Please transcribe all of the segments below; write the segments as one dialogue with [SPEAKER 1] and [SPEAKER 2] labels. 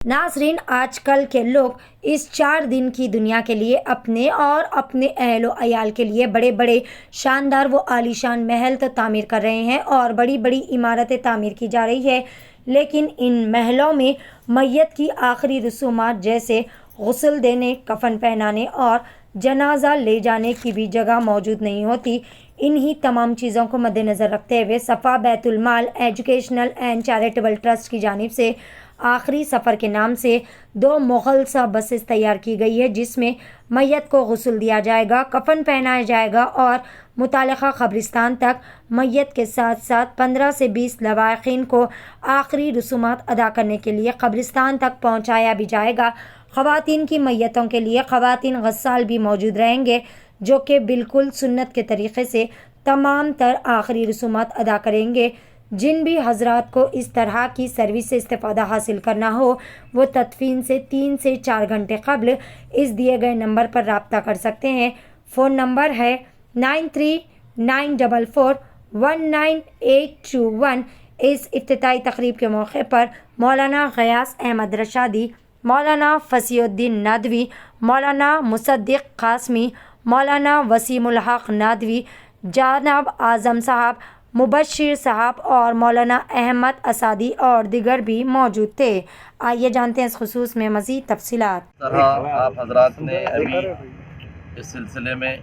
[SPEAKER 1] नाज़रीन, आजकल के लोग इस 4 दिन की दुनिया के लिए अपने और अपने अहलो अयाल के लिए बड़े बड़े शानदार व आलीशान महल तो तामीर कर रहे हैं और बड़ी बड़ी इमारतें तामीर की जा रही है। लेकिन इन महलों में मैयत की आखिरी रसूमात जैसे गुस्ल देने, कफन पहनाने और जनाजा ले जाने की भी जगह मौजूद नहीं होती। इन्हीं तमाम चीज़ों को मद्देनज़र रखते हुए सफ़ा बैतुल माल एजुकेशनल एंड चैरिटेबल ट्रस्ट की जानिब से आखिरी सफ़र के नाम से 2 मुग़लसा बसेस तैयार की गई है, जिसमें मैयत को गुस्ल दिया जाएगा, कफन पहनाया जाएगा और मुताल्लिक़ा कब्रिस्तान तक मैयत के साथ साथ 15 से 20 लवाहिक़ीन को आखिरी रसूमात अदा करने के लिए कब्रिस्तान तक पहुँचाया भी जाएगा। ख़वातीन की मैयतों के लिए ख़वातीन गस्साल भी मौजूद रहेंगे, जो कि बिल्कुल सुन्नत के तरीक़े से तमाम तर आखिरी रसूमात अदा करेंगे। जिन भी हजरात को इस तरह की सर्विस से इस्तेफ़ादा हासिल करना हो, वो तदफीन से 3 से 4 घंटे कबल इस दिए गए नंबर पर रब्ता कर सकते हैं। फ़ोन नंबर है 9394419821। इस इफ्तिताई तकरीब के मौके पर मौलाना गयास अहमद रशादी, मौलाना फसीउद्दीन नदवी, मौलाना मुसद्दिक़ कासमी, मौलाना वसीमुल हक़ नदवी, जनाब आज़म साहब, मुबश्शिर साहब और मौलाना अहमद असादी और दिगर भी मौजूद थे। आइए जानते हैं इस खुसूस में मज़ीद तफसीलात।
[SPEAKER 2] आप हजरात ने अभी इस सिलसिले में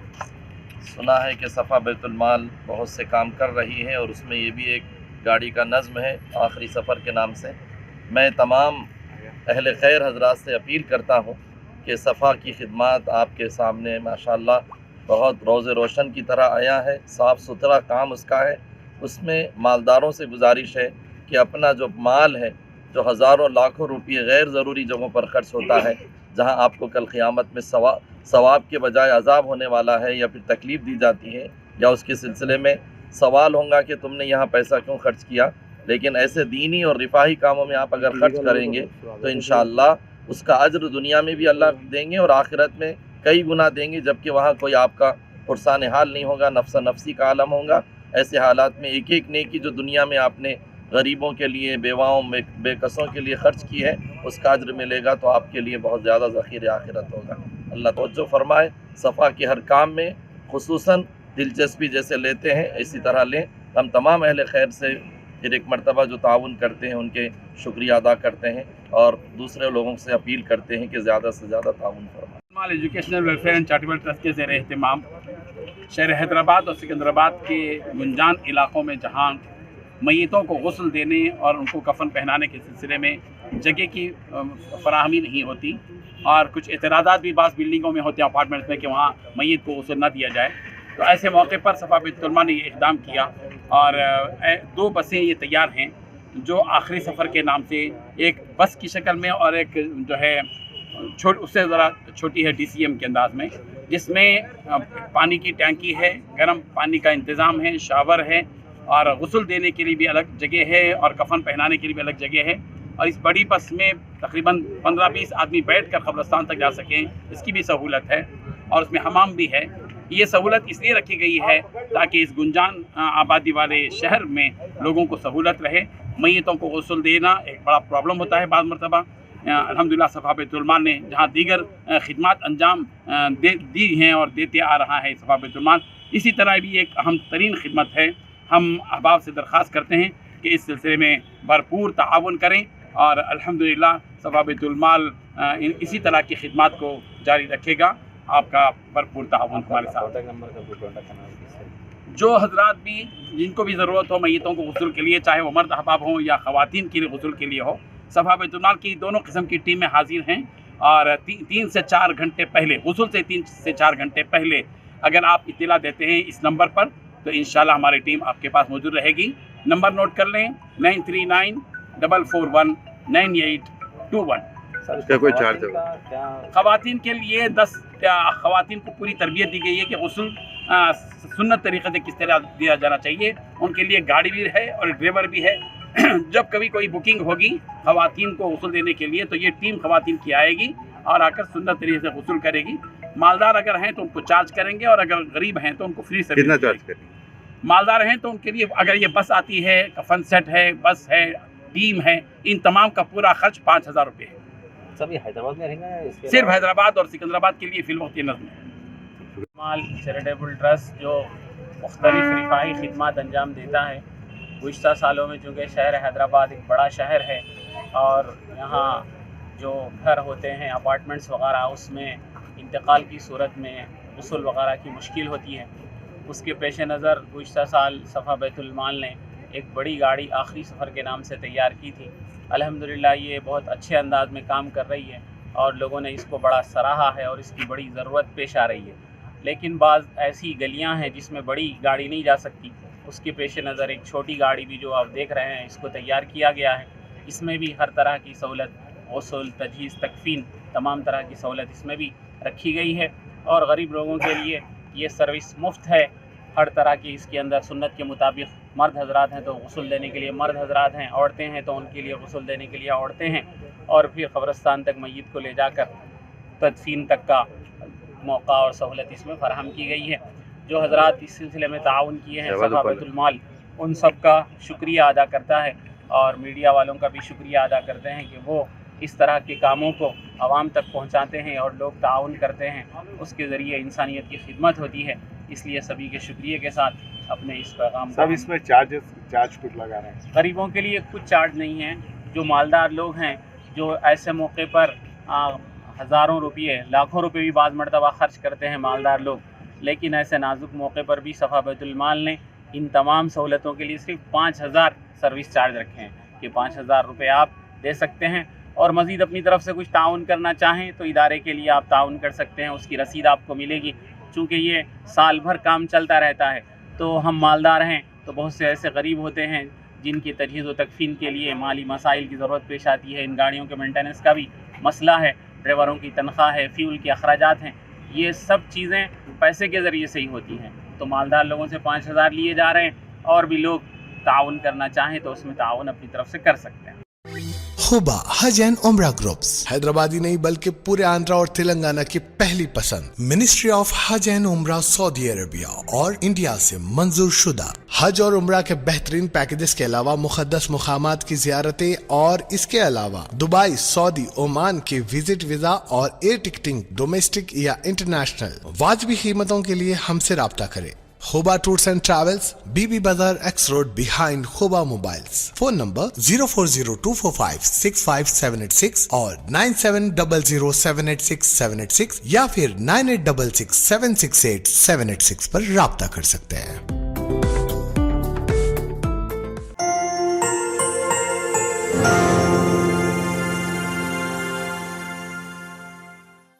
[SPEAKER 2] सुना है कि सफ़ा बैतुल माल बहुत से काम कर रही है और उसमें ये भी एक गाड़ी का नज़्म है आखिरी सफ़र के नाम से। मैं तमाम अहले खैर हजरात से अपील करता हूँ कि सफ़ा की खिदमत आपके सामने माशाअल्लाह बहुत रोज़े रोशन की तरह आया है, साफ़ सुथरा काम उसका है। उसमें मालदारों से गुजारिश है कि अपना जो माल है, जो हज़ारों लाखों रुपये गैर ज़रूरी जगहों पर ख़र्च होता है, जहां आपको कल क़ियामत में सवाब के बजाय अज़ाब होने वाला है या फिर तकलीफ़ दी जाती है, या उसके सिलसिले में सवाल होगा कि तुमने यहाँ पैसा क्यों ख़र्च किया। लेकिन ऐसे दीनी और रिफाही कामों में आप अगर ख़र्च करेंगे तो इंशाअल्लाह उसका अज्र दुनिया में भी अल्लाह देंगे और आखिरत में कई गुना देंगे, जबकि वहाँ कोई आपका पुरसान हाल नहीं होगा, नफ्सा नफ्सी का आलम होगा। ऐसे हालात में एक एक नेकी जो दुनिया में आपने गरीबों के लिए, बेवाओं में बेकसों के लिए ख़र्च की है, उसका अज्र मिलेगा तो आपके लिए बहुत ज़्यादा ज़ख़ीर आखिरत होगा। अल्लाह तवज्जो फरमाए। सफ़ा के हर काम में खुसूसन दिलचस्पी जैसे लेते हैं इसी तरह लें। हम तमाम अहले खैर से फिर एक मरतबा जो ताउन करते हैं उनके शुक्रिया अदा करते हैं और दूसरे लोगों से अपील करते हैं कि ज़्यादा से ज़्यादा ताउन फरमाएं।
[SPEAKER 3] माल educational welfare and charitable trust के ज़ेर एहतमाम शहर हैदराबाद और सिकंदराबाद के गुंजान इलाक़ों में जहाँ मैयतों को गुस्ल देने और उनको कफन पहनाने के सिलसिले में जगह की फराहमी नहीं होती और कुछ एतराज़ात भी बाज़ बिल्डिंगों में होते हैं, अपार्टमेंट्स में, कि वहाँ मैयत को गुस्ल न दिया जाए। तो ऐसे मौके पर सफ़ा बैतुल माल ने ये इक़दाम किया और 2 बसें ये तैयार हैं जो आखिरी सफ़र के नाम से, एक बस की शक्ल में और एक जो है उससे ज़रा छोटी है DCM के अंदाज में, जिसमें पानी की टैंकी है, गर्म पानी का इंतज़ाम है, शावर है और गुस्ल देने के लिए भी अलग जगह है और कफन पहनाने के लिए भी अलग जगह है। और इस बड़ी बस में तकरीबन 15-20 आदमी बैठकर कब्रिस्तान तक जा सकें, इसकी भी सहूलत है और उसमें हमाम भी है। ये सहूलत इसलिए रखी गई है ताकि इस गुंजान आबादी वाले शहर में लोगों को सहूलत रहे। मैयतों को गुस्ल देना एक बड़ा प्रॉब्लम होता है बाज़ मरतबा। अल्हम्दुलिल्लाह सफ़ा बैतुल माल ने जहाँ दीगर खिदमत अंजाम दी हैं और देते आ रहा है सफ़ा बैतुल माल, इसी तरह भी एक अहम तरीन खिदमत है। हम अहबाब से दरख्वास्त करते हैं कि इस सिलसिले में भरपूर ताआवुन करें और अल्हम्दुलिल्लाह सफ़ा बैतुल माल इसी तरह की खिदमत को जारी रखेगा। आपका भरपूर ताआवुन हमारे साथ। जो हजरात भी जिनको भी ज़रूरत हो मैयतों को गुस्ल के लिए, चाहे वो मर्द अहबाब हों या ख़वातीन के लिए गुस्ल के लिए हो, सफ़ा बैतुल माल की दोनों किस्म की टीमें हाजिर हैं और 3 से 4 घंटे पहले, गुस्ल से 3 से 4 घंटे पहले अगर आप इत्तला देते हैं इस नंबर पर तो इंशाल्लाह हमारी टीम आपके पास मौजूद रहेगी। नंबर नोट कर लें 9394419821।
[SPEAKER 4] इसका कोई चार्ज होगा?
[SPEAKER 3] ख़वातीन के लिए 10 ख़वातीन को पूरी तरबियत दी गई है कि गुस्ल सुन्नत तरीक़े से किस तरह दिया जाना चाहिए। उनके लिए गाड़ी भी है और ड्राइवर भी है। जब कभी कोई बुकिंग होगी ख़वातीन को गुस्ल देने के लिए तो ये टीम ख़वातीन की आएगी और आकर सुन्नत तरीके से गुस्ल करेगी। मालदार अगर हैं तो उनको चार्ज करेंगे और अगर गरीब हैं तो उनको फ्री सर्विस।
[SPEAKER 4] कितना चार्ज करेंगे?
[SPEAKER 3] मालदार हैं तो उनके लिए अगर ये बस आती है, कफन सेट है, बस है, टीम है, इन तमाम का पूरा खर्च 5000 रुपये है।
[SPEAKER 4] सभी हैदराबाद में रहेंगे या इसके
[SPEAKER 3] सिर्फ हैदराबाद और सिकंदराबाद के लिए फिलवक्त ये नज़्म है। माल चैरिटेबल ट्रस्ट जो मुख्तलिफ रिफाही खिदमत अंजाम देता है, गुज़श्ता सालों में चूँकि शहर हैदराबाद एक बड़ा शहर है और यहाँ जो घर होते हैं अपार्टमेंट्स वगैरह, उसमें इंतकाल की सूरत में वसूल वगैरह की मुश्किल होती है। उसके पेश नज़र गुज़श्ता साल सफ़ा बैतुल माल ने एक बड़ी गाड़ी आखिरी सफ़र के नाम से तैयार की थी। अल्हम्दुलिल्लाह ये बहुत अच्छे अंदाज में काम कर रही है और लोगों ने इसको बड़ा सराहा है और इसकी बड़ी ज़रूरत पेश आ रही है। लेकिन बाज़ ऐसी गलियां हैं जिसमें बड़ी गाड़ी नहीं जा सकती, उसके पेश नज़र एक छोटी गाड़ी भी जो आप देख रहे हैं इसको तैयार किया गया है। इसमें भी हर तरह की सहूलत, गस्ल, तजहीज़, तकफ़ीन, तमाम तरह की सहूलत इसमें भी रखी गई है और गरीब लोगों के लिए ये सर्विस मुफ्त है। हर तरह की इसके अंदर सुन्नत के मुताबिक मर्द हजरात हैं तो गस्ल देने के लिए मर्द हजरात हैं, औरतें हैं तो उनके लिए गस्ल देने के लिए औरतें हैं और फिर कब्रस्तान तक मय्यत को ले जाकर तदफीन तक का मौका और सहूलत इसमें फ़राहम की गई है। जो हजरात इस सिलसिले में ताउन किए हैं सफ़ा बैतुल माल, उन सब का शुक्रिया अदा करता है और मीडिया वालों का भी शुक्रिया अदा करते हैं कि वो इस तरह के कामों को आवाम तक पहुंचाते हैं और लोग ताउन करते हैं, उसके ज़रिए इंसानियत की खिदमत होती है। इसलिए सभी के शुक्रिया के साथ अपने इस पैगाम
[SPEAKER 5] सब इसमें चार्ज कुछ लगा रहे हैं।
[SPEAKER 3] गरीबों के लिए कुछ चार्ज नहीं है। जो मालदार लोग हैं जो ऐसे मौके पर हज़ारों रुपये, लाखों रुपये भी बाज़ मरतबा ख़र्च करते हैं मालदार लोग, लेकिन ऐसे नाजुक मौके पर भी सफ़ा बैतुल माल ने इन तमाम सहूलतों के लिए सिर्फ 5000 सर्विस चार्ज रखे हैं कि 5000 रुपये आप दे सकते हैं और मज़ीद अपनी तरफ से कुछ ताउन करना चाहें तो इदारे के लिए आप ताउन कर सकते हैं। उसकी रसीद आपको मिलेगी। चूँकि ये साल भर काम चलता रहता है तो हम मालदार हैं तो बहुत से ऐसे गरीब होते हैं जिनकी तजहीज़ व तकफ़ीन के लिए माली मसाइल की ज़रूरत पेश आती है। इन गाड़ियों के मेंटेनेंस का भी मसला है, ड्राइवरों की तनख्वाह है, फ्यूल के अखराजात हैं, ये सब चीज़ें पैसे के ज़रिए से ही होती हैं। तो मालदार लोगों से 5000 लिए जा रहे हैं और भी लोग ताउन करना चाहें तो उसमें ताउन अपनी तरफ से कर सकते हैं।
[SPEAKER 6] हुबा हज एंड उम्रा ग्रुप्स हैदराबादी नहीं बल्कि पूरे आंध्रा और तेलंगाना की पहली पसंद। मिनिस्ट्री ऑफ हज एंड उम्रा सऊदी अरबिया और इंडिया से मंजूर शुदा। हज और उम्रा के बेहतरीन पैकेजेस के अलावा मुक़द्दस मुकामात की ज़ियारतें और इसके अलावा दुबई, सऊदी, ओमान के विजिट वीजा और एयर टिकटिंग डोमेस्टिक या इंटरनेशनल वाजिबी कीमतों के लिए हमसे राब्ता करें। Huba Tours and Travels, BB Bazaar X Road behind Huba Mobiles. Phone number 0402456576 और 9700786786 या फिर 9866768786 पर राब्ता कर सकते हैं।